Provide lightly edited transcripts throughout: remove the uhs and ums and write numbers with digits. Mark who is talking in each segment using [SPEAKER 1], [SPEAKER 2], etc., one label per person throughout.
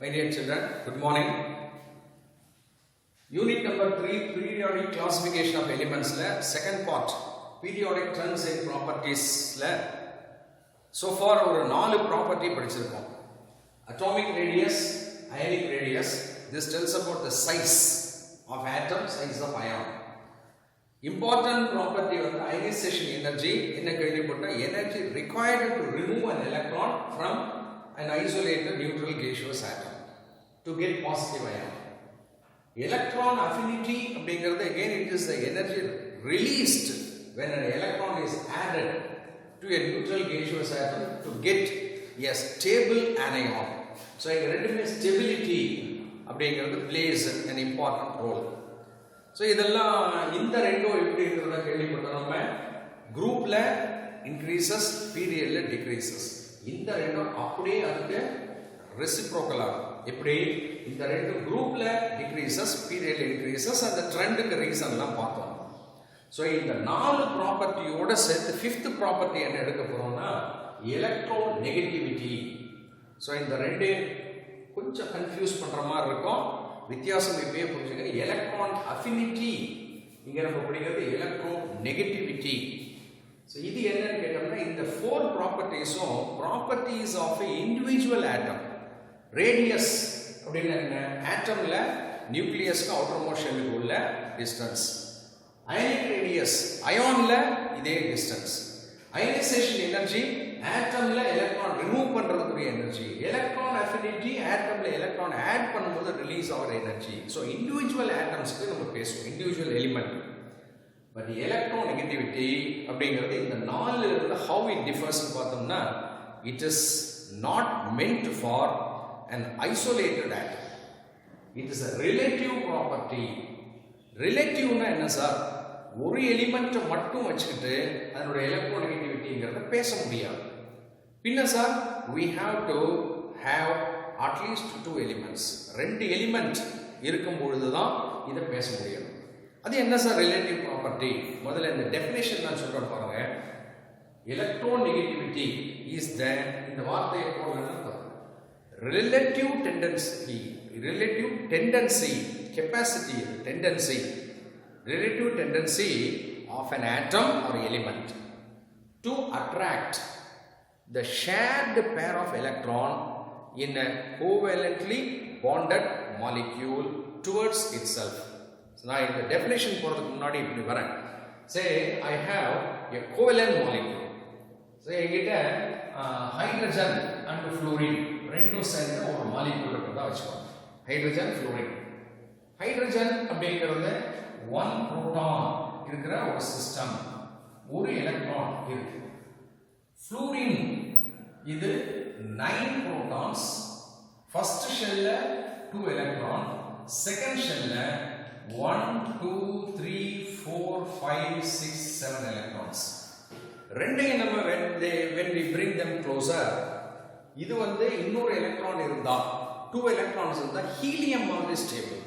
[SPEAKER 1] My dear children, good morning. Unit number 3, periodic classification of elements, second part, periodic terms and properties. So far, ஒரு 4 property படிச்சிருக்கோம். Atomic radius, ionic radius. This tells about the size of atom, size of ion. Important property of the ionization energy, energy required to remove an electron from an isolated neutral gaseous atom to get positive ion. Electron affinity, again it is the energy released when an electron is added to a neutral gaseous atom to get a stable anion. So stability plays an important role. So இதெல்லாம் இந்த ரெண்டும் எப்படி இருக்குதுன்னா கேள்விப்பட்டோம் நம்ம குரூப்ல increases பீரியட்ல decreases இந்த ரெண்டும் அப்படியே அதுக்கு ரெசிப்ரோக்கல் ஆகும் எப்படி இந்த ரெண்டு குரூப்ல டிக்ரீசஸ் பீரியட்ல இன்க்ரீசஸ் அந்த ட்ரெண்டுக்கு ரீசன்லாம் பார்த்தோம். ஸோ இந்த 4 ப்ராப்பர்ட்டியோட சேர்த்து 5th ப்ராப்பர்ட்டி என்ன எடுக்க போறோம்னா எலக்ட்ரோ நெகட்டிவிட்டி. ஸோ இந்த ரெண்டு கொஞ்சம் கன்ஃபியூஸ் பண்ற மாதிரி இருக்கும். வித்தியாசம் இப்பயே புரிஞ்சுக்கணும். எலக்ட்ரான் அஃபினிட்டி இங்க நம்ம படிக்கிறது எலக்ட்ரோ நெகட்டிவிட்டி. ஸோ இது என்னன்னு கேட்டோம்னா இந்த 4 ப்ராப்பர்ட்டிஸும் properties of individual atom. Radius அப்படின்னா என்ன? ஆட்டம்ல நியூக்ளியஸ்க்கு அவுட்டர் மோஷனுக்கு உள்ள டிஸ்டன்ஸ். அயனிக் ரேடியஸ் அயான்ல இதே டிஸ்டன்ஸ். அயனைசேஷன் எனர்ஜி ஆட்டம்ல எலக்ட்ரான் ரிமூவ் பண்றதுக்குரிய எனர்ஜி. எலக்ட்ரான் அஃபினிட்டி ஆட்டம்ல எலக்ட்ரான் ஆட் பண்ணும்போது ரிலீஸ் ஆகிற எனர்ஜி. ஸோ இண்டிவிஜுவல் ஆட்டம்ஸ்க்கு நம்ம பேசுவோம், individual element. But electronegativity அப்படிங்கிறது இந்த 4 இருந்து ஹவு இட் டிஃபர்ஸ் பார்த்தோம்னா it is not meant for an isolated atom. It is a relative property. ரிலேட்டிவ்னா என்ன சார்? ஒரு எலிமெண்ட்டை மட்டும் வச்சுக்கிட்டு அதனோட எலக்ட்ரோநெகட்டிவிட்டிங்கிறத பேச முடியாது. பின்ன sir we have to have at least 2 elements. 2 element இருக்கும் பொழுது தான் இதை பேச முடியும். அது என்ன சார் ரிலேட்டிவ் ப்ராப்பர்ட்டி? முதல்ல இந்த டெஃபினேஷன் நான் சொல்றேன் பாருங்க. எலக்ட்ரோநெகட்டிவிட்டி இஸ் த இந்த வார்த்தையை போடுறேன்னா relative tendency, capacity, tendency, relative tendency of an atom or element to attract the shared pair of electron in a covalently bonded molecule towards itself. So now in the definition போறதுக்கு முன்னாடி இப்படி வரேன். Say I have a covalent molecule. So என்கிட்ட hydrogen and fluorine ரெண்டும் சேர்ந்து ஒரு molecule இருக்குதா வச்சுக்கோங்க. Hydrogen fluorine. ஹைட்ரஜன் அப்படிங்கிறது 1 புரோட்டான் இருக்கிற ஒரு சிஸ்டம், ஒரு எலக்ட்ரான் இருக்கு. ஃப்ளூரின் இது 9 புரோட்டான்ஸ், ஃபர்ஸ்ட் ஷெல்ல 2 எலக்ட்ரான், செகண்ட் ஷெல்ல 1 2 3 4 5 6 7 எலக்ட்ரான்ஸ். ரெண்டையும் நம்ம when we bring them closer, இது இன்னொரு எலக்ட்ரான் இருந்தா 2 எலக்ட்ரான்ஸ் இருந்தா ஹீலியம் மாதிரி ஸ்டேபிள்.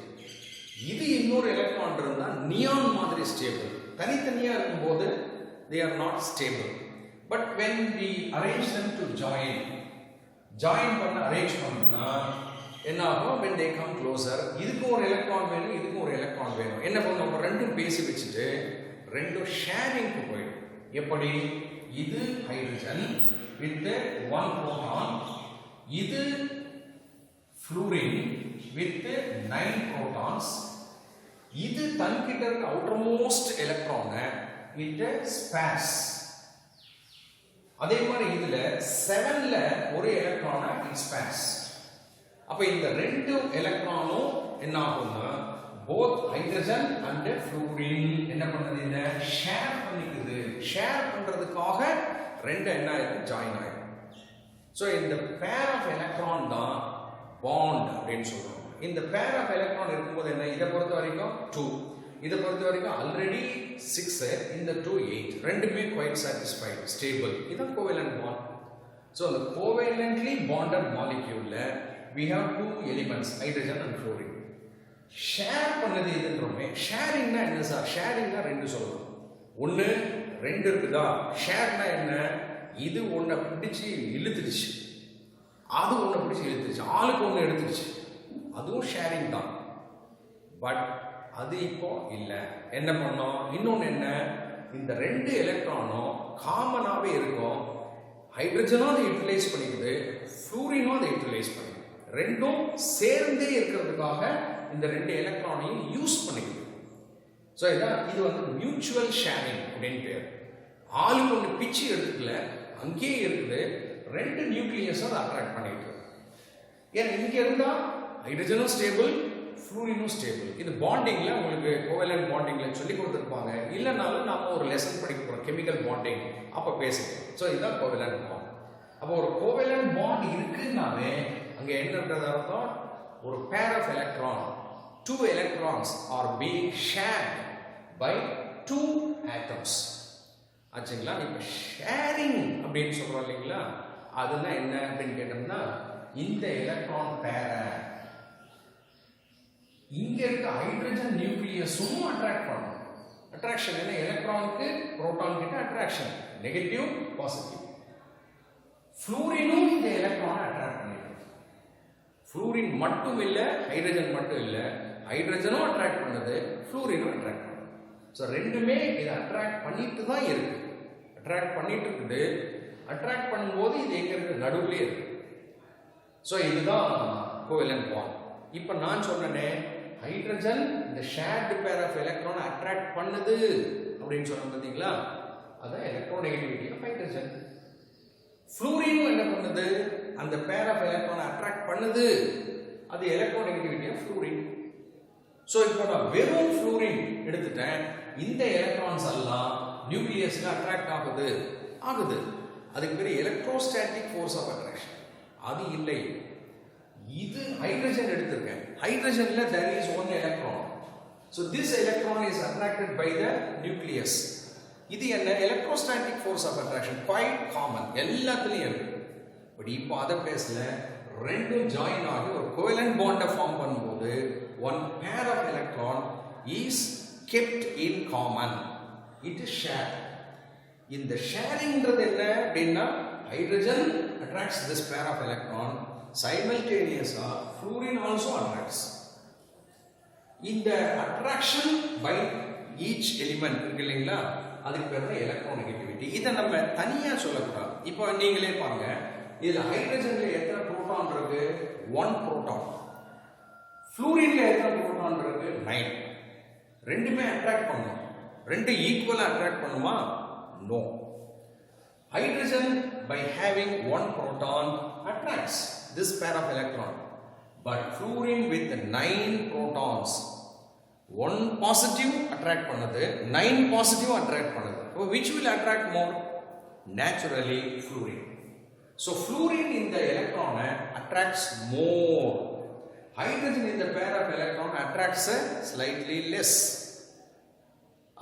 [SPEAKER 1] இது இன்னொரு எலக்ட்ரான் இருந்தா நியான் மாதிரி ஸ்டேபிள். தனித்தனியா இருக்கும்போது they are not stable. But when we arrange them to join பண்ண அரேஞ்ச் பண்ணா என்ன ஆகும்? when they come closer, இதுக்கு ஒரு எலக்ட்ரான் வேணும், இதுக்கு ஒரு எலக்ட்ரான் வேணும். என்ன பண்ணும்? நம்ம ரெண்டும் பேசி வச்சுட்டு ரெண்டும் ஷேரிங்க்கு போயிடும். எப்படி? இது ஹைட்ரஜன் with 1 proton, இது fluorine with 9 protons, இது தன்கிட்ட இருக்க outermost electron with spares. அதே மாதிரி இதுல 7ல ஒரு எலக்ட்ரான் in spares. அப்ப இந்த ரெண்டு எலக்ட்ரானும் என்ன ஆகும்னா both hydrogen and fluorine என்ன பண்ணுது? இந்த ஷேர் பண்ணிக்குது. ஷேர் பண்றதுக்காக ரெண்டு என்ன ஆயிடும்? ஜாயின் ஆயிடும். ஸோ இந்த பேர் ஆஃப் எலக்ட்ரான் தான் பாண்ட் அப்படின்னு சொல்றோம். இந்த பேர் ஆஃப் எலக்ட்ரான் இருக்கும்போது என்ன? இதை பொறுத்த வரைக்கும் 2, இதை பொறுத்த வரைக்கும் ஆல்ரெடி 6, இந்த 2 8, ரெண்டுமே குவைட் சாட்டிஸ்ஃபைட், ஸ்டேபிள். இதுதான் கோவேலன்ட் பாண்ட். ஸோ அந்த கோவேலன்ட்லி பாண்டட் மாலிக்யூல்ல we have 2 elements, hydrogen and fluorine. Share பண்ணது இதுன்றோமே. ஷேரிங்னா என்ன சார்? ஷேரிங்னா ரெண்டு சொல்லணும். ஒன்று 2 இருக்குதா? ஷேர்னா என்ன? இது ஒன்றை பிடிச்சி இழுத்துடுச்சு. அது ஒன்று பிடிச்சி இழுத்துருச்சு, ஆளுக்கு ஒன்று எடுத்துருச்சு. அதுவும் ஷேரிங் தான். பட் அது இப்போ இல்லை. என்ன பண்ணோம்? இன்னொன்று என்ன, இந்த ரெண்டு எலக்ட்ரானும் காமனாகவே இருக்கும். ஹைட்ரஜனும் அதை யூட்டிலைஸ் பண்ணிக்குது, ஃப்ளூரினும் அதை யூட்டிலைஸ் பண்ணிக்குது. ரெண்டும் சேர்ந்தே இருக்கிறதுக்காக இந்த ரெண்டு எலக்ட்ரானையும் யூஸ் பண்ணிக்குது. ஸோ இதான் இது வந்து மியூச்சுவல் ஷேரிங் அப்படின்னு பேர். ஆளுக்கு ஒன்று பிச்சு எடுத்துக்கல, அங்கேயே இருக்குது. ரெண்டு நியூக்ளியஸும் அதை அட்ராக்ட் பண்ணிட்டு. ஏன்னா இங்கே இருந்தால் ஹைட்ரஜனும் ஸ்டேபிள், ஃப்ளூரினும் ஸ்டேபிள். இது பாண்டிங்கில் உங்களுக்கு கோவேலன்ட் பாண்டிங்கில் சொல்லி கொடுத்துருப்பாங்க. இல்லைனாலும் நம்ம ஒரு லெசன் படிக்க போகிறோம் கெமிக்கல் பாண்டிங், அப்போ பேசுகிறோம். ஸோ இதுதான் கோவேலன்ட் பாண்ட். அப்போ ஒரு கோவேலன்ட் பாண்ட் இருக்குன்னாவே அங்கே என்னன்றது அர்த்தம், ஒரு pair of electron, 2 electrons are being shared by 2 atoms. ஆச்சுங்களா? இப்போ ஷேரிங் அப்படின்னு சொல்கிறோம் இல்லைங்களா, அதுதான் என்ன அப்படின்னு கேட்டோம்னா, இந்த எலக்ட்ரான் பேரை இங்க இருக்க ஹைட்ரஜன் நியூக்ளியஸும் அட்ராக்ட் பண்ணும். அட்ராக்ஷன் என்ன, எலக்ட்ரானுக்கு புரோட்டான் கிட்ட அட்ராக்ஷன், நெகட்டிவ் பாசிட்டிவ். ஃப்ளூரினும் இந்த எலக்ட்ரானை அட்ராக்ட் பண்ணிடும். ஃப்ளூரின் மட்டும் இல்லை, ஹைட்ரஜன் மட்டும் இல்லை, ஹைட்ரஜனும் அட்ராக்ட் பண்ணுது, ஃப்ளூரினும் அட்ராக்ட் பண்ணுது. ஸோ ரெண்டுமே இதை அட்ராக்ட் பண்ணிட்டு தான் இருக்கு. அட்ராக்ட் பண்ணிட்டு இருக்குது. அட்ராக்ட் பண்ணும்போது இது எங்க இருக்கு, நடுவுலயே இருக்கு. ஸோ இதுதான் கோவேலன்ட் பாண்ட். இப்போ நான் சொன்னேனே, ஹைட்ரஜன் இந்த shared pair of electron attract பண்ணுது அப்படின்னு சொன்ன பார்த்தீங்களா, அதான் எலக்ட்ரோநெகட்டிவிட்டி ஆஃப் ஹைட்ரஜன். ஃப்ளூரினும் என்ன பண்ணுது, அந்த பேர் ஆஃப் எலக்ட்ரான் அட்ராக்ட் பண்ணுது, அது எலக்ட்ரோநெகட்டிவிட்டி ஆஃப் ஃப்ளூரின். ஸோ இப்போ நான் வெறும் ஃப்ளூரின் எடுத்துட்டேன், இந்த எலக்ட்ரான்ஸ் எல்லாம் நியூக்ளியஸ்ல அட்ராக்ட் ஆகுது. அதுக்கு பேர் எலக்ட்ரோஸ்டாட்டிக் ஃபோர்ஸ் ஆஃப் அட்ராக்ஷன். அது இல்லை. இது ஹைட்ரஜன் எடுத்திருக்கேன், ஹைட்ரஜன்ல there is one electron. So this electron is attracted by the nucleus. இது என்ன, electrostatic force of attraction, quite common, எல்லாத்துலயும் இருக்கு. பட் இப்போ அதை பேசல, ரெண்டும் ஜாயின் ஆகி ஒரு கோவேலன்ட் பாண்டை ஃபார்ம் பண்ணும்போது one pair of electron is kept in common, it is shared. இந்த ஷேரிங்ன்றது என்ன அப்படின்னா, hydrogen attracts this pair of electron, simultaneously fluorine also attracts. இந்த attraction by each element இருக்கு இல்லைங்களா, அதுக்கு பேர் தான் எலக்ட்ரோநெகட்டிவிட்டி. இதை நம்ம தனியா சொல்லக்கூடாது. இப்போ நீங்களே பாருங்க, இதுல ஹைட்ரஜன்ல எத்தனை புரோட்டான் இருக்கு, 1 புரோட்டான். ஃப்ளூரின்ல எத்தனை புரோட்டான் இருக்கு, 9. ரெண்டுமே அட்ராக்ட் பண்ணும். ரெண்டு ஈக்குவலா அட்ராக்ட் பண்ணுமா? No. Hydrogen by having 1 proton attracts this pair of electron, but fluorine with 9 protons, 1 positive attract பண்ணுது, 9 positive attract பண்ணுது. So which will attract more? Naturally fluorine. So fluorine in the electron attracts more. Hydrogen in the pair of electron attracts slightly less.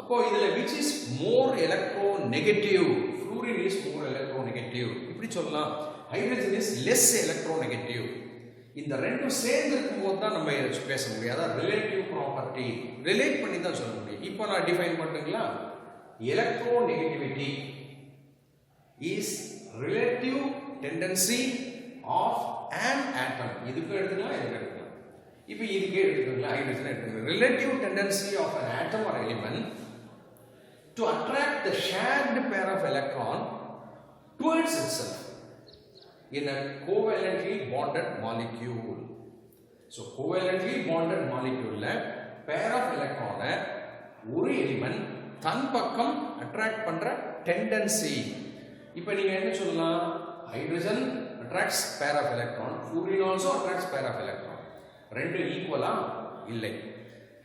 [SPEAKER 1] அப்போ இதுல which is more electronegative? Fluorine is more electronegative. இப்படி சொல்லலாம். Hydrogen is less electronegative. இந்த ரெண்டும் சேர்ந்து இருக்கும்போது தான் நம்ம பேச முடியும். அதான் ரிலேட்டிவ் ப்ராப்பர்ட்டி, ரிலேட் பண்ணி தான் சொல்ல முடியும். இப்போ நான் டிஃபைன் பண்ணுங்களா, electronegativity is relative tendency of an atom. இதுக்கு எடுத்துக்கலாம், இதுக்கு எடுத்துக்கலாம். இப்போ இதுக்கே எடுத்துக்கலாம், ஹைட்ரஜன் எடுத்துக்கலாம். Relative tendency of an atom or element to attract the shared pair of electron towards itself in a covalently bonded molecule. So covalently bonded molecule la pair of electron ஒரு element தன் பக்கம் attract பண்ற tendency. இப்போ நீங்க என்ன சொல்லலாம், hydrogen attracts pair of electron, fluorine also attracts pair of electron. ரெண்டு ஈக்குவலா இல்லை.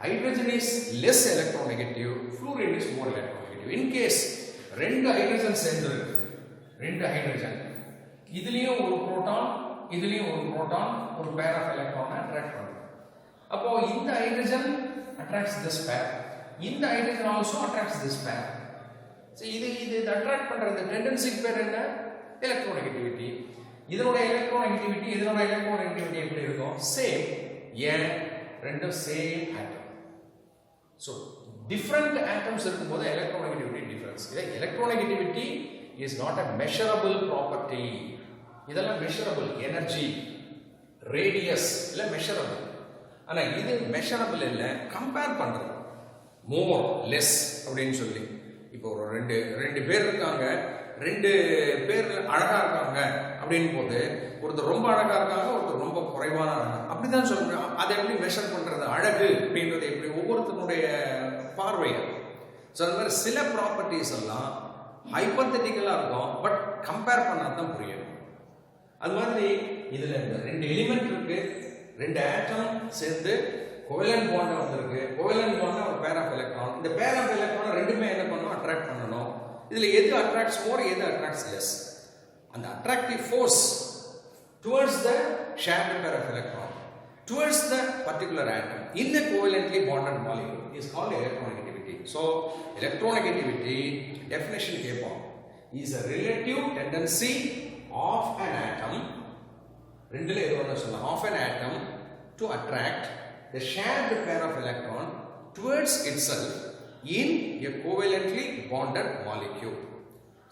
[SPEAKER 1] Hydrogen is less electronegative, fluorine is more electronegative. In case ரெண்டு ஹைட்ரஜன் சேர்ந்து இருக்கு, ரெண்டு ஹைட்ரஜன், இதுலயும் ஒரு புரோட்டான், இதுலயும் ஒரு புரோட்டான், ஒரு பேர் ஆஃப் எலக்ட்ரானை அட்ராக்ட் பண்ணுது. அப்போ இந்த ஹைட்ரஜன் அட்ராக்ட்ஸ் திஸ் பேர், இந்த ஹைட்ரஜன் ஆல்சோ அட்ராக்ட்ஸ் திஸ் பேர். இது அட்ராக்ட் பண்ற இந்த டெண்டன்சிக்கு பேர் என்ன, எலக்ட்ரோநெகட்டிவிட்டி. இதனோட எலக்ட்ரோநெகட்டிவிட்டி இதனோட எலக்ட்ரோநெகட்டிவிட்டி எப்படி இருக்கும், சேம். ஏன், ரெண்டும் சேம் ஆட்டம். So different atoms இருக்கும்போது electronegativity difference. Electronegativity is not a measurable property. இதெல்லாம் மெஷரபிள். எனர்ஜி, ரேடியஸ் இல்ல மெஷரபிள். ஆனா இது மெஷரபிள் இல்ல, கம்பேர் பண்றது. மோர் லெஸ் அப்படின்னு சொல்லி. இப்போ ஒரு ரெண்டு பேர் இருக்காங்க, 2 பேர் அழகா இருக்காங்க அப்படின்னு போது ஒருத்தர் ரொம்ப அழகா இருக்காங்க, ஒருத்தர் ரொம்ப குறைவான அழகா, அப்படிதான் சொல்ல முடியும். அதை எப்படி மெஷர் பண்றது? அழகு அப்படின்றது எப்படி ஒவ்வொருத்தருடைய பார்வை. ஸோ அந்த மாதிரி சில ப்ராப்பர்ட்டிஸ் எல்லாம் ஹைப்போதெட்டிக்கலா இருக்கும், பட் கம்பேர் பண்ணாதான் புரியும். அது மாதிரி இதுல இந்த 2 எலிமெண்ட் இருக்கு, 2 ஆட்டம் சேர்ந்து கோவேலன்ட் பாண்ட் வந்திருக்கு. கோவேலன்ட் பாண்ட் ஒரு பேர் ஆஃப் எலக்ட்ரான். இந்த பேர் ஆஃப் எலக்ட்ரான் ரெண்டுமே என்ன பண்ணணும்? அட்ராக்ட் பண்ணணும். இதுல எது அட்ராக்ட்ஸ் மோர், எது அட்ராக்ட்ஸ் லெஸ்? அந்த attractive force towards the shared pair of electron towards the particular atom in the covalently bonded molecule is called electronegativity. So electronegativity definition கேட்போம், is a relative tendency of an atom, ரெண்டுல ஏதோ ஒன்று சொல்லலாம், of an atom to attract the shared pair of electron towards itself in a covalently bonded molecule.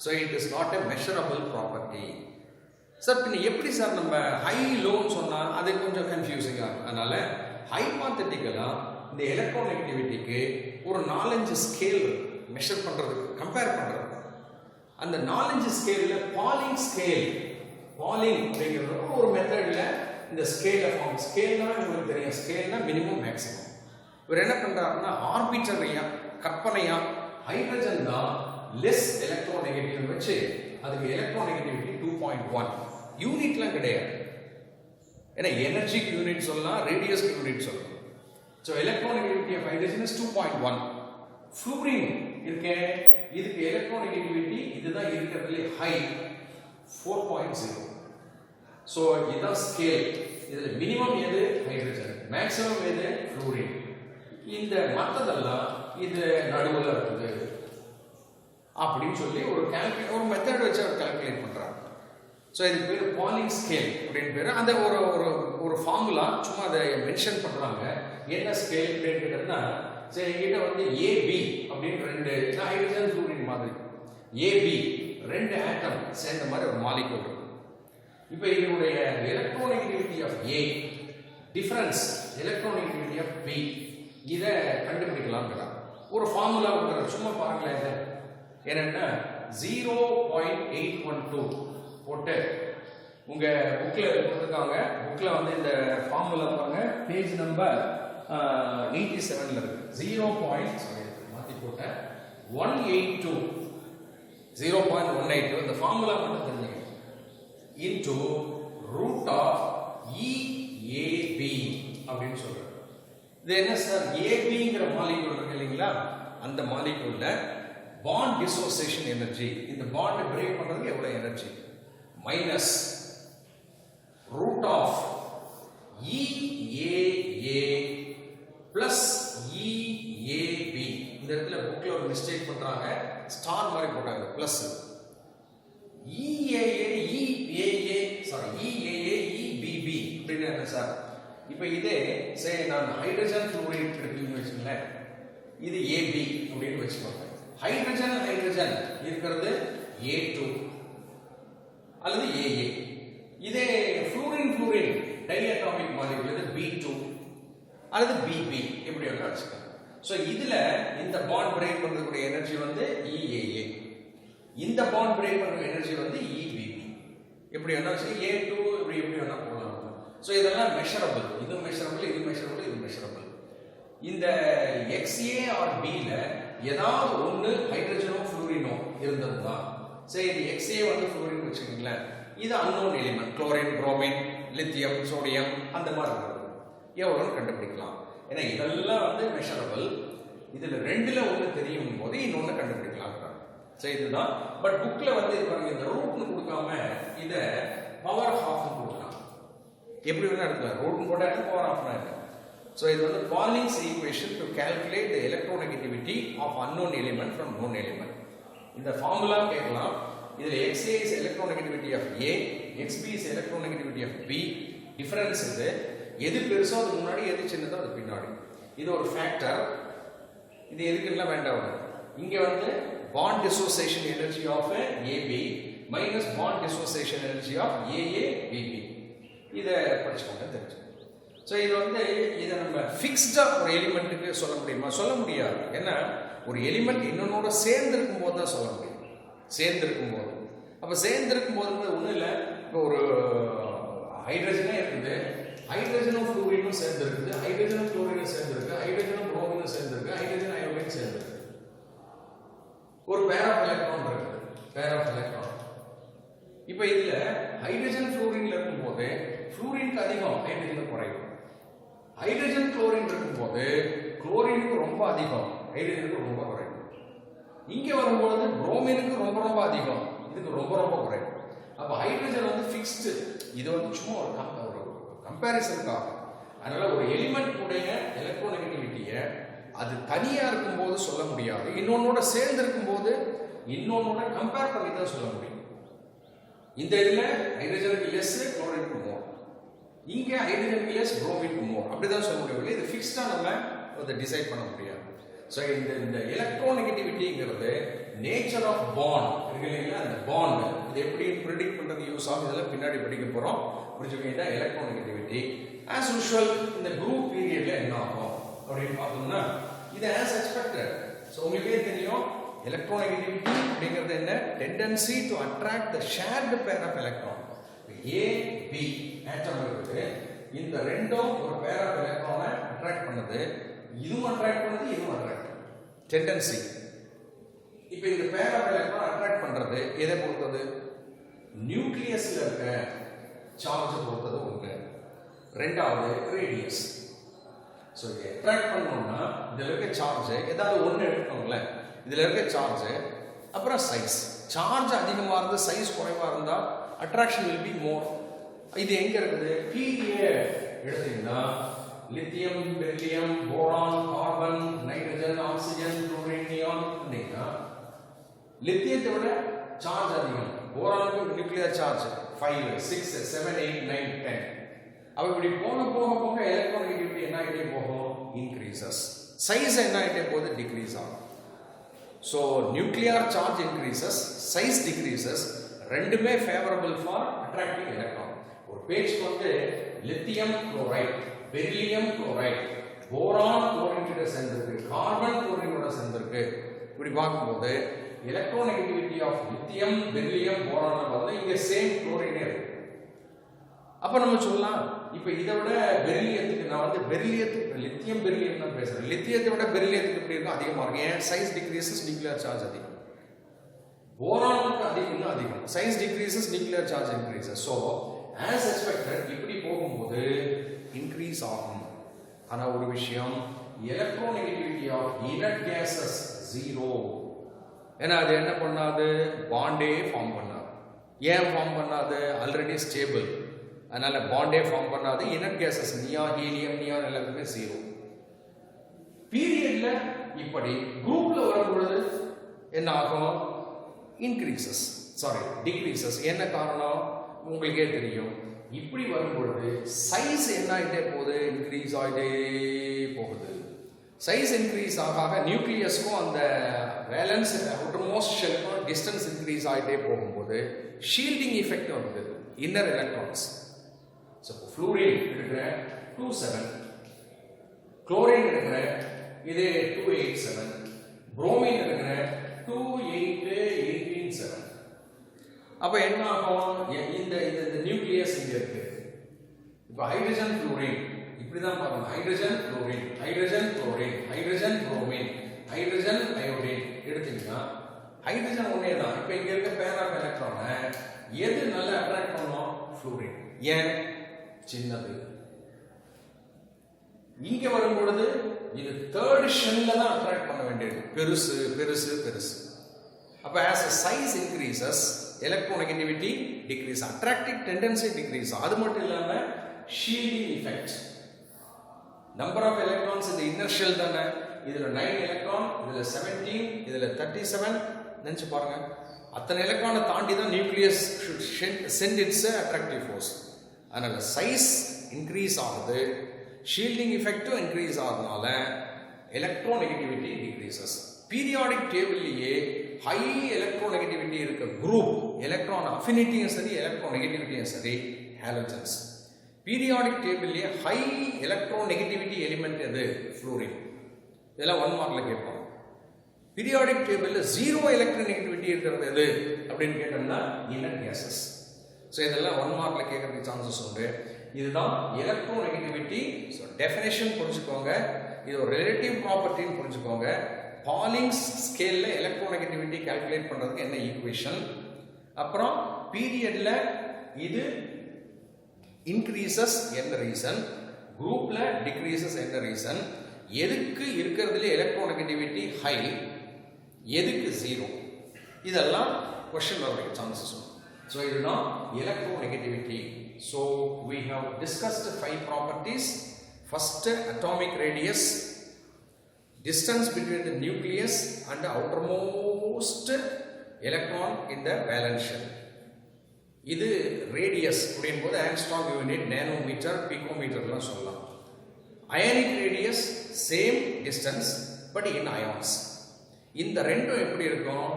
[SPEAKER 1] So it is not a measurable property. Sir பின்ன எப்படி sir நம்ம high லோன்னு சொன்னா அது கொஞ்சம் கன்ஃபியூசிங்கா இருக்கும். அதனால ஹைபாத்தட்டிக்கலா இந்த எலக்ட்ரோநெகட்டிவிட்டிக்கு ஒரு 4-5 ஸ்கேல் மெஷர் பண்றதுக்கு, கம்பேர் பண்றது. அந்த 4-5 ஸ்கேல்ல பாலிங் ஸ்கேல், பாலிங் அப்படிங்கிறது ஒரு மெத்தட்ல இந்த ஸ்கேலை ஃபார்ம். ஸ்கேல்னா உங்களுக்கு தெரியும், ஸ்கேல்னா மினிமம் மேக்ஸிமம். இவர் என்ன பண்றாருன்னா ஆர்பிட்டரியா, கற்பனையா ஹைட்ரஜன் தான் லெஸ் எலக்ட்ரோநெகட்டிவ் வச்சு அதுக்கு எலக்ட்ரோநெகட்டிவிட்டி 2.1 யூனிட்லாம் கிடையாது. ஏன்னா எனர்ஜிக்கு யூனிட் சொல்லலாம், ரேடியஸ்க்கு யூனிட் சொல்லலாம். So electronegativity of hydrogen is 2.1. Fluorine இருக்கே, இதுக்கு எலக்ட்ரோநெகட்டிவிட்டி இதுதான் இருக்கிறதுல ஹை 4.0. ஸோ இதுதான் ஸ்கேல். இதுல மினிமம் எது? ஹைட்ரஜன். மேக்ஸிமம் எது? ஃப்ளூரின். இந்த மற்றதெல்லாம் இது நடுவில் இருக்குது அப்படின்னு சொல்லி ஒரு மெத்தட் வச்சு அவர் கால்குலேட் பண்றாங்க. ஸோ இதுக்கு பேர் பாலிங் ஸ்கேல் அப்படின்னு பேர். அந்த ஒரு ஃபார்முலா சும்மா அதை மென்ஷன் பண்றாங்க. என்ன ஸ்கேல் அப்படின்னு கேட்டதுன்னா, சரி என்கிட்ட வந்து ஏபி அப்படின்னு 2 ஹைட்ரஜன் ஃப்ளூரின் மாதிரி ஏபி 2 ஆட்டம் சேர்ந்த மாதிரி ஒரு மாலிகூல் இருக்கு. இப்போ இதனுடைய electronegativity of A difference electronegativity of B இதை கண்டுபிடிக்கலாம். ஒரு ஃபார்முலா சும்மா பாருங்களேன். இதை என்னன்னா 0.812 போட்டு உங்க புக்ல கொடுத்துருக்காங்க. புக்ல வந்து இந்த ஃபார்முலா பாருங்க, பேஜ் நம்பர் 87ல இருக்கு. 0.182 0.182 இந்த ஃபார்முலா மட்டும் தெரிஞ்சுங்க. இன்டு ரூட் ஆஃப் EAB அப்படின்னு சொல்றாங்க. இது என்ன சார்? ஏபிங்கிற மாலிகூல் இருக்கு இல்லைங்களா, அந்த மாலிகூல்ல பாண்ட் டிசோசியேஷன் எனர்ஜி, இந்த பாண்ட் பிரேக் பண்றதுக்கு எவ்வளவு energy, minus root of EAA plus EAB. இந்த இடத்துல புக்ல ஒரு மிஸ்டேக் பண்றாங்க, ஸ்டார் மாதிரி போட்டாங்க பிளஸ். EAA EBB அப்படின்னு என்ன சார்? இப்போ இதே சரி நான் ஹைட்ரஜன் ஃப்ளூரைட் எடுத்துன்னு வச்சுங்களேன், இது AB அப்படின்னு வச்சுக்கோங்க. ஹைட்ரஜன் இருக்கிறது A2 அல்லது AA. இதே ஃப்ளூரின் டை அட்டாமிக் மாலிகூல் இது B2 அல்லது BB இப்படி எல்லாம் வச்சுக்கோங்க. ஸோ இதுல இந்த பாண்ட் பிரேக் பண்றதுடைய எனர்ஜி வந்து EAA, இந்த பாண்ட் பிரேக் பண்ற எனர்ஜி வந்து EBB. எப்படி வேணா A2 இப்படி எப்படி வேணா போடலாம். ஸோ இதெல்லாம் மெஷரபிள். இது மெஷரபிள், இது மெஷரபிள், இது மெஷரபிள். இந்த XA ஆர் Bல ஏதாவது ஒன்று ஹைட்ரஜனோ ஃப்ளூரினோ இருந்தது தான். சரி இது XA வந்து ஃப்ளூரின் வச்சுக்கீங்களேன், இது unknown element, chlorine, bromine, lithium, sodium அந்த மாதிரி இருக்கிறது எவ்வளோன்னு கண்டுபிடிக்கலாம். ஏன்னா இதெல்லாம் வந்து மெஷரபிள். இதுல 2ல ஒன்று தெரியும் போது இன்னொன்று கண்டுபிடிக்கலாம். சரி இதுதான். பட் புக்ல வந்து பாருங்க, இந்த ரூட்னு கொடுக்காம இதை பவர் ஹாஃப் கொடுக்கலாம். எப்படி வேணா எடுக்கலாம், ரூட்னு போட்டா பவர் ஹாஃப்னா இருக்கு. So இது வந்து Pauling's equation to calculate the electronegativity of unknown element from known element. இந்த ஃபார்முலா கேட்கலாம். இதுல XA is electronegativity of A, XB is electronegativity of B. Difference இது. எது பெருசோ அது முன்னாடி, எது சின்னதோ அது பின்னாடி. இது ஒரு ஃபேக்டர். இது எதுக்கு எல்லாம் வேண்டாம். இங்க வந்து bond dissociation energy of AB, minus bond dissociation energy of AABB. இதை படிச்சுக்கோங்க தெரிஞ்சு. ஸோ இது வந்து இதை நம்ம ஃபிக்ஸ்டாக ஒரு எலிமெண்ட்டுக்கு சொல்ல முடியுமா? சொல்ல முடியாது. ஏன்னா ஒரு எலிமெண்ட் இன்னொன்னோட சேர்ந்துருக்கும் போது தான் சொல்ல முடியும். சேர்ந்துருக்கும் போது, அப்போ சேர்ந்துருக்கும் போது ஒன்றும் இல்லை. இப்போ ஒரு ஹைட்ரஜனே இருக்குது, ஹைட்ரஜனும் ஃப்ளூரினும் சேர்ந்துருக்குது, ஹைட்ரஜனும் குளோரினும் சேர்ந்துருக்கு, ஹைட்ரஜனும் புரோமினும் சேர்ந்துருக்கு, ஹைட்ரஜன் அயோடைன் சேர்ந்துருக்கு. ஒரு பேர் ஆஃப் எலக்ட்ரான் இருக்குது, பேர் ஆஃப் எலக்ட்ரான். இப்போ இதில் ஹைட்ரஜன் ஃப்ளூரின்ல இருக்கும்போது ஃப்ளூரினுக்கு அதிகம், ஹைட்ரஜனுக்கு குறையும். ஹைட்ரஜன் குளோரின் இருக்கும்போது குளோரினுக்கு ரொம்ப அதிகம், ஹைட்ரஜனுக்கு ரொம்ப குறையும். இங்கே வரும்போது புரோமினுக்கு ரொம்ப ரொம்ப அதிகம், இதுக்கு ரொம்ப ரொம்ப குறையும். அப்போ ஹைட்ரஜன் வந்து ஃபிக்ஸ்டு. இது வந்து சும்மா ஒரு கம்பேரிசனுக்காக. அதனால ஒரு எலிமெண்ட் உடைய எலக்ட்ரோநெகட்டிவிட்டியை அது தனியாக இருக்கும்போது சொல்ல முடியாது, இன்னொன்னோட சேர்ந்து இருக்கும்போது இன்னொன்னோட கம்பேர் பண்ணி தான் சொல்ல முடியும். இந்த இதில் ஹைட்ரஜனுக்கு லெஸ், குளோரினுக்கு மோர். இங்கே ஹைட்ரஜனுக்கு லெஸ், புரோமினுக்கு மோர். அப்படிதான் சொல்ல முடியும். இது ஃபிக்ஸ்டாக நம்ம அதை டிசைட் பண்ண முடியாது. ஸோ இந்த எலக்ட்ரோநெகட்டிவிட்டிங்கிறது நேச்சர் ஆஃப் பாண்ட் இருக்கு இல்லைங்களா? அந்த பாண்ட் இது எப்படி ப்ரிடிக்ட் பண்ணுறது யூஸ் ஆகும், இதெல்லாம் பின்னாடி படிக்க போகிறோம். புரிஞ்சுக்கிட்டா எலக்ட்ரோநெகட்டிவிட்டி ஆஸ் யூஷுவல் இந்த குரூப் பீரியட்ல என்ன ஆகும் அப்படின்னு பார்த்தோம்னா இது ஆஸ் எக்ஸ்பெக்டட். ஸோ உங்களுக்கே தெரியும் எலக்ட்ரோநெகட்டிவிட்டி அப்படிங்கிறது என்ன? Tendency to attract the shared pair of electron. A B atom இருக்குது, இந்த ரெண்டும் ஒரு பேர் ஆஃப் எலக்ட்ரானை அட்ராக்ட் பண்ணுது, இதுவும் அட்ராக்ட் பண்ணுது, இதுவும் அட்ராக்ட் டெண்டன்சி. இப்போ இந்த பேர் ஆஃப் எலக்ட்ரான் அட்ராக்ட் பண்றது எதை பொறுத்தது? நியூக்ளியஸ்ல இருக்க சார்ஜ் பொறுத்தது ஒன்று. ரெண்டாவது ரேடியஸ். ஸோ இதை அட்ராக்ட் பண்ணோம்னா இதில் இருக்க சார்ஜ் ஏதாவது ஒன்று எடுக்கணும்ல, இதில் இருக்க சார்ஜ், அப்புறம் சைஸ். சார்ஜ் அதிகமாக இருந்து சைஸ் குறைவாக இருந்தால் அட்ராக்ஷன் வில் பி மோர். இது எங்கே இருக்குது? பீரியட் எடுத்தீங்கன்னா lithium, beryllium, boron, carbon, nitrogen, oxygen, chlorine, neon. லித்தியத்தை விட சார்ஜ் அதிகம். போரானுக்கு நியூக்ளியர் சார்ஜ் 5, 6, 7, 8, 9, 10. அப்ப இப்படி போக போக போக எலக்ட்ரோநெகட்டிவிட்டி என்ன ஆகிட்டே போகும்? இன்க்ரீசஸ். சைஸ் என்ன ஆகிட்டே போகுது? டிக்ரீஸ் ஆகும். So nuclear charge increases, size decreases. ரெண்டுமே ஃபேவரபிள் ஃபார் அட்ராக்டிங் எலக்ட்ரான். ஒரு பேஜ்க்கு வந்து lithium chloride, beryllium chloride, boron குளோரினோட சேர்ந்திருக்கு, கார்பன் குளோரினோட சேர்ந்திருக்கு. இப்படி பார்க்கும்போது electronegativity of lithium, beryllium, boron பார்த்தா இங்கே சேம் குளோரினே இருக்கு. அப்போ நம்ம சொல்லலாம் இப்போ இதை விட பெரிலியத்துக்கு நான் வந்து பெரிலியத்துக்கு லித்தியம் பெரிலியம் தான் பேசுறேன். லித்தியத்தை விட பெரிலியத்துக்கு எப்படி இருக்கும்? அதிகமாக இருக்கும். ஏன்? சைஸ் டிக்ரீசஸ், நியூக்ளியர் சார்ஜ் அதிகம். போரானுக்கு அதிகம் அதிகம், size decreases, nuclear charge increases. So as expected இப்படி போகும்போது இன்க்ரீஸ் ஆகும். ஆனால் ஒரு விஷயம், எலக்ட்ரோநெகட்டிவிட்டி ஆஃப் இனர்ட் கேசஸ் 0. ஏன்னா அது என்ன பண்ணாது? பாண்டே ஃபார்ம் பண்ணாது. ஏன் ஃபார்ம் பண்ணாது? Already stable. அதனால பாண்டே ஃபார்ம் பண்ணாது. Inert cases neon, helium, neon எல்லாத்துக்குமே 0. பீரியட்ல இப்படி குரூப்ல வரும்பொழுது என்ன ஆகும்? Increases, sorry decreases. என்ன காரணம்? உங்களுக்கே தெரியும். இப்படி வரும்பொழுது சைஸ் என்ன ஆகிட்டே போகுது? இன்க்ரீஸ் ஆகிட்டே போகுது. சைஸ் இன்க்ரீஸ் ஆக நியூக்ளியஸ்க்கும் அந்த வேலன்ஸ் அவுட்டர்மோஸ்ட் ஷெல்க்கும் டிஸ்டன்ஸ் இன்க்ரீஸ் ஆகிட்டே போகும்போது ஷீல்டிங் எஃபெக்ட் வருது இன்னர் எலக்ட்ரான்ஸ். ஸோ ஃப்ளூரின் இருக்கிற 27, குளோரின் இருக்கிற இது 287, புரோமின் இருக்கிற 28817. அப்போ என்ன ஆகும்? இந்த நியூக்ளியஸ் இங்கே இருக்கு. இப்போ ஹைட்ரஜன் குளோரின் இப்படிதான் பார்க்கணும். Hydrogen chlorine, hydrogen chlorine, hydrogen bromine, hydrogen iodine எடுத்தீங்கன்னா ஹைட்ரஜன் ஒன்னே தான். இப்போ இங்க இருக்க பேர் ஆஃப் எலக்ட்ரானை எது நல்லா அட்ராக்ட் பண்ணும்? ஃப்ளூரின். ஏன்? சின்னது. இங்க வரும் பொழுது இது தேர்ட் ஷெல்ல தான் அட்ராக்ட் பண்ண வேண்டியது. பெருசு பெருசு பெருசு. அப்ப as a size increases electronegativity decrease, attractive tendency decrease. அது மட்டும் இல்லாம shielding effect, number of electrons in the inner shell தானே. இதுல 9 எலக்ட்ரான், இதுல 17, இதுல 37. நினைச்சு பாருங்க, அத்தனை எலக்ட்ரானை தாண்டி தான் nucleus send its attractive force. அதனால சைஸ் இன்க்ரீஸ் ஆகுது, ஷீல்டிங் எஃபெக்டும் இன்க்ரீஸ் ஆகுறதுனால எலக்ட்ரோநெகட்டிவிட்டி டிக்ரீசஸ். பீரியாடிக் டேபிள்லயே ஹை எலக்ட்ரோநெகட்டிவிட்டி இருக்க குரூப், எலக்ட்ரான் அஃபினிட்டியும் சரி எலக்ட்ரோநெகட்டிவிட்டியும் சரி ஹாலோஜன்ஸ். பீரியாடிக் டேபிள்லேயே ஹை எலக்ட்ரோநெகட்டிவிட்டி எலிமெண்ட் எது? ஃப்ளூரின். இதெல்லாம் 1 மார்க்ல கேட்பாங்க. பீரியாடிக் டேபிளில் 0 எலக்ட்ரோநெகட்டிவிட்டி இருக்கிறது எது அப்படின்னு கேட்டோம்னா இனர் கேசஸ். ஸோ இதெல்லாம் 1 மார்க்ல கேட்கறதுக்கு சான்சஸ் உண்டு. இதுதான் எலக்ட்ரோநெகட்டிவிட்டி. ஸோ டெஃபினேஷன் புரிஞ்சுக்கோங்க, இது ஒரு ரிலேட்டிவ் ப்ராப்பர்ட்டின்னு புரிஞ்சுக்கோங்க. பாலிங்ஸ் ஸ்கேல்ல எலக்ட்ரோநெகட்டிவிட்டி கால்குலேட் பண்றதுக்கு என்ன ஈக்குவேஷன், அப்புறம் பீரியட்ல இது இன்க்ரீசஸ் என்ன ரீசன், குரூப்ல டிக்ரீசஸ் என்ன ரீசன், எதுக்கு இருக்கிறதுல எலக்ட்ரோநெகட்டிவிட்டி ஹை, எதுக்கு 0, இதெல்லாம் क्वेश्चन வரதுக்கு சான்சஸ் உண்டு. ஸோ இதுதான் electronegativity. So we have discussed 5 properties. First, atomic radius, distance between the nucleus and the outermost electron in the valence shell. இது ரேடியஸ் அப்படிங்கும்போது ஆங்ஸ்ட்ராம் யூனிட், நேனோமீட்டர், பிகோமீட்டர்லாம் சொல்லலாம். Ionic radius same distance but in ions. இந்த ரெண்டும் எப்படி இருக்கும்?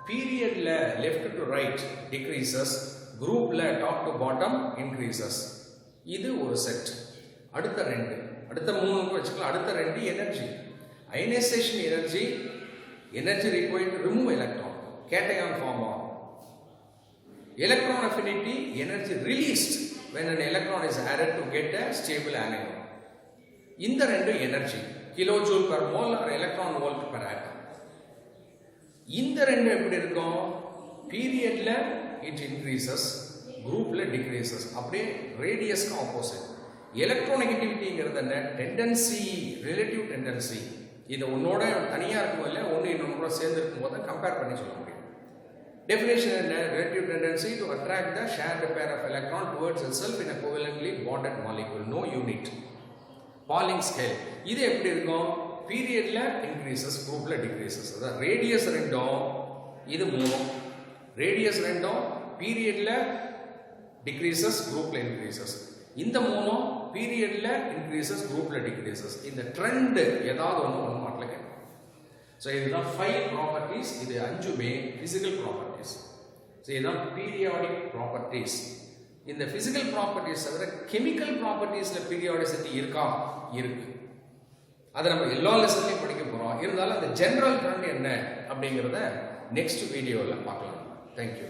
[SPEAKER 1] பீரியட்ல left to right decreases, குரூப்ல top to bottom increases. இது ஒரு செட். அடுத்த 2, அடுத்த 3 வச்சுக்கலாம். அடுத்த 2 energy, ionisation energy, energy required to remove electron, cation form on. Electron affinity, energy released when an electron is added to get a stable anion. இந்த 2 energy, kilojoule per mole or electron volt per atom. இந்த 2 எப்படி இருக்கும்? பீரியட்ல it increases, குரூப்ல decreases. அப்படியே ரேடியஸ்க்கு opposite. எலக்ட்ரோநெகட்டிவிட்டிங்கிறது என்ன? Tendency, relative tendency. இது ஒன்னோட தனியா இருக்கும் இல்ல, ஒன்னு இன்னொன்னோட சேர்ந்து இருக்கும்போது கம்பேர் பண்ணி சொல்ல முடியும். டெஃபினேஷன் என்ன? Relative tendency to attract the shared pair of electron towards itself in a covalently bonded molecule, no unit. Pauling scale இது எப்படி இருக்கும்? பீரியட்ல இன்க்ரீசஸ், குரூப்ல டிக்ரீசஸ். அதாவது ரேடியஸ் 2, இது 3. ரேடியஸ் 2 பீரியட்ல டிக்ரீசஸ், குரூப்ல இன்க்ரீசஸ். இந்த 3 பீரியட்ல இன்க்ரீசஸ், குரூப்ல டிக்ரீசஸ். இந்த ட்ரெண்ட் ஏதாவது ஒன்று மாட்டல கேட்கும். ஸோ இதுதான் 5 ப்ராப்பர்ட்டிஸ். இது 5மே பிசிக்கல் ப்ராப்பர்ட்டிஸ். ஸோ இதுதான் பீரியாடிக் ப்ராப்பர்ட்டிஸ். இந்த பிசிக்கல் ப்ராப்பர்ட்டிஸ் தவிர கெமிக்கல் ப்ராப்பர்ட்டிஸ்ல பீரியாடிசிட்டி இருக்கா? இருக்கு. அதை நம்ம எல்லா லெசன்லையும் படிக்க போறோம். இருந்தாலும் அந்த ஜெனரல் ட்ரெண்ட் என்ன அப்படிங்கிறத நெக்ஸ்ட் வீடியோவில் பார்க்கலாம். தேங்க்யூ.